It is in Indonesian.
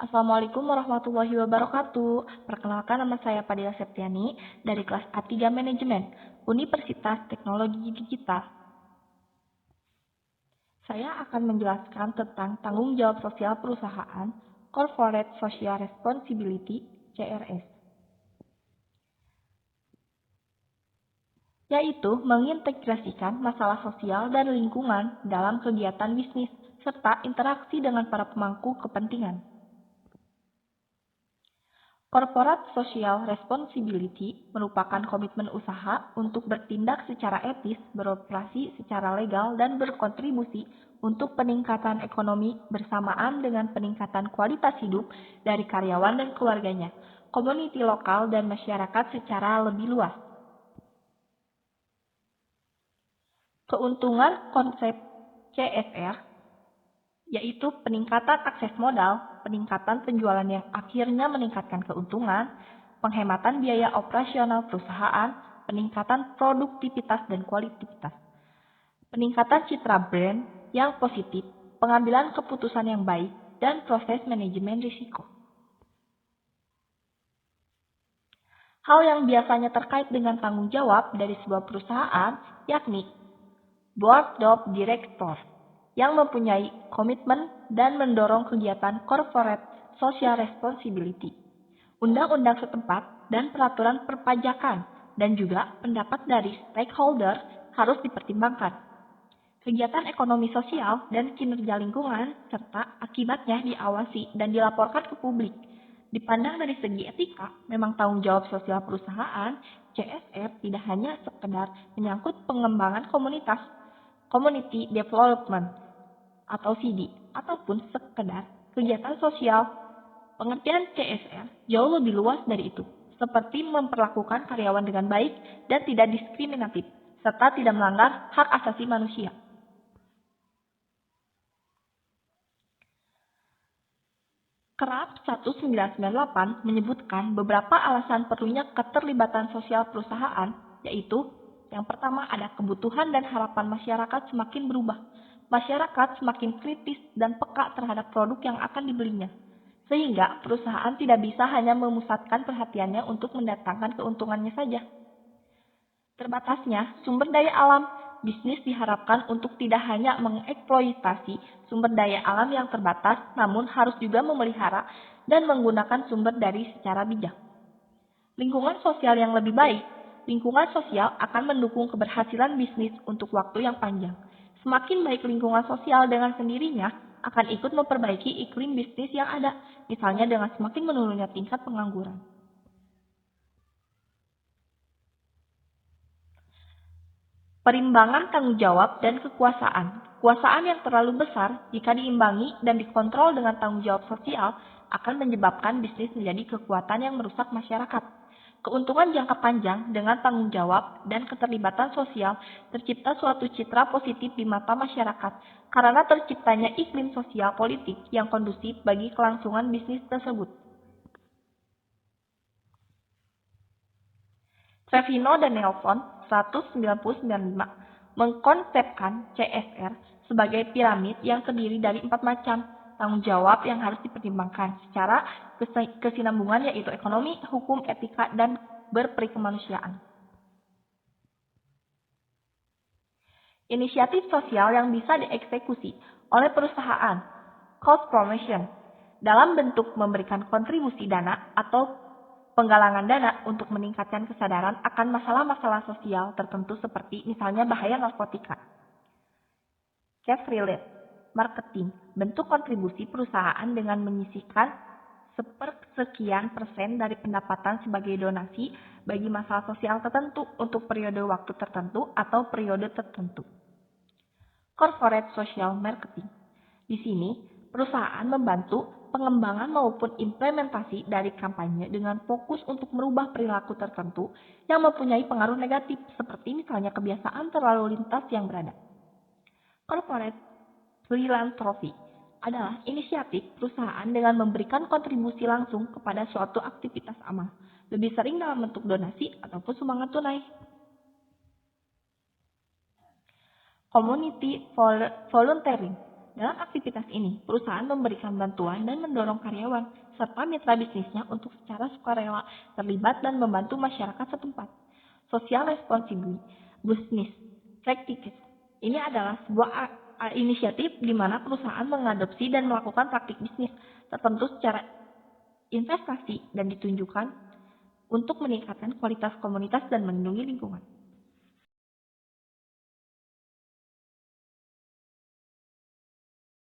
Assalamualaikum warahmatullahi wabarakatuh. Perkenalkan, nama saya Padilla Septiani dari kelas A3 Manajemen, Universitas Teknologi Digital. Saya akan menjelaskan tentang tanggung jawab sosial perusahaan, Corporate Social Responsibility, CRS. Yaitu mengintegrasikan masalah sosial dan lingkungan dalam kegiatan bisnis, serta interaksi dengan para pemangku kepentingan. Corporate Social Responsibility merupakan komitmen usaha untuk bertindak secara etis, beroperasi secara legal, dan berkontribusi untuk peningkatan ekonomi bersamaan dengan peningkatan kualitas hidup dari karyawan dan keluarganya, komuniti lokal, dan masyarakat secara lebih luas. Keuntungan konsep CSR yaitu peningkatan akses modal, peningkatan penjualan yang akhirnya meningkatkan keuntungan, penghematan biaya operasional perusahaan, peningkatan produktivitas dan kualitas, peningkatan citra brand yang positif, pengambilan keputusan yang baik, dan proses manajemen risiko. Hal yang biasanya terkait dengan tanggung jawab dari sebuah perusahaan yakni Board of Directors yang mempunyai komitmen dan mendorong kegiatan corporate social responsibility, undang-undang setempat, dan peraturan perpajakan, dan juga pendapat dari stakeholder harus dipertimbangkan. Kegiatan ekonomi sosial dan kinerja lingkungan, serta akibatnya diawasi dan dilaporkan ke publik. Dipandang dari segi etika, memang tanggung jawab sosial perusahaan, CSR tidak hanya sekedar menyangkut pengembangan komunitas, community development, atau CD, ataupun sekedar kegiatan sosial. Pengertian CSR jauh lebih luas dari itu, seperti memperlakukan karyawan dengan baik dan tidak diskriminatif, serta tidak melanggar hak asasi manusia. KRAP 1998 menyebutkan beberapa alasan perlunya keterlibatan sosial perusahaan, yaitu yang pertama ada kebutuhan dan harapan masyarakat semakin berubah. Masyarakat semakin kritis dan peka terhadap produk yang akan dibelinya, sehingga perusahaan tidak bisa hanya memusatkan perhatiannya untuk mendatangkan keuntungannya saja. Terbatasnya sumber daya alam, bisnis diharapkan untuk tidak hanya mengeksploitasi sumber daya alam yang terbatas, namun harus juga memelihara dan menggunakan sumber dari secara bijak. Lingkungan sosial yang lebih baik. Lingkungan sosial akan mendukung keberhasilan bisnis untuk waktu yang panjang. Semakin baik lingkungan sosial dengan sendirinya akan ikut memperbaiki iklim bisnis yang ada, misalnya dengan semakin menurunnya tingkat pengangguran. Perimbangan tanggung jawab dan kekuasaan. Kekuasaan yang terlalu besar jika diimbangi dan dikontrol dengan tanggung jawab sosial akan menyebabkan bisnis menjadi kekuatan yang merusak masyarakat. Keuntungan jangka panjang dengan tanggung jawab dan keterlibatan sosial tercipta suatu citra positif di mata masyarakat karena terciptanya iklim sosial politik yang kondusif bagi kelangsungan bisnis tersebut. Trevino dan Nelson 1995 mengkonsepkan CSR sebagai piramid yang terdiri dari 4 macam tanggung jawab yang harus dipertimbangkan secara kesinambungan, yaitu ekonomi, hukum, etika, dan berperikemanusiaan. Inisiatif sosial yang bisa dieksekusi oleh perusahaan, cost promotion, dalam bentuk memberikan kontribusi dana atau penggalangan dana untuk meningkatkan kesadaran akan masalah-masalah sosial tertentu seperti misalnya bahaya narkotika. Cash relate marketing, bentuk kontribusi perusahaan dengan menyisihkan sepersekian persen dari pendapatan sebagai donasi bagi masalah sosial tertentu untuk periode waktu tertentu atau periode tertentu. Corporate social marketing. Di sini, perusahaan membantu pengembangan maupun implementasi dari kampanye dengan fokus untuk merubah perilaku tertentu yang mempunyai pengaruh negatif, seperti misalnya kebiasaan terlalu lintas yang berada. Corporate philanthropy adalah inisiatif perusahaan dengan memberikan kontribusi langsung kepada suatu aktivitas amal, lebih sering dalam bentuk donasi ataupun sumbangan tunai. Community volunteering Dalam aktivitas ini, perusahaan memberikan bantuan dan mendorong karyawan serta mitra bisnisnya untuk secara sukarela terlibat dan membantu masyarakat setempat. Social Responsibility Business Practices ini adalah sebuah inisiatif di mana perusahaan mengadopsi dan melakukan praktik bisnis tertentu secara investasi dan ditunjukkan untuk meningkatkan kualitas komunitas dan melindungi lingkungan.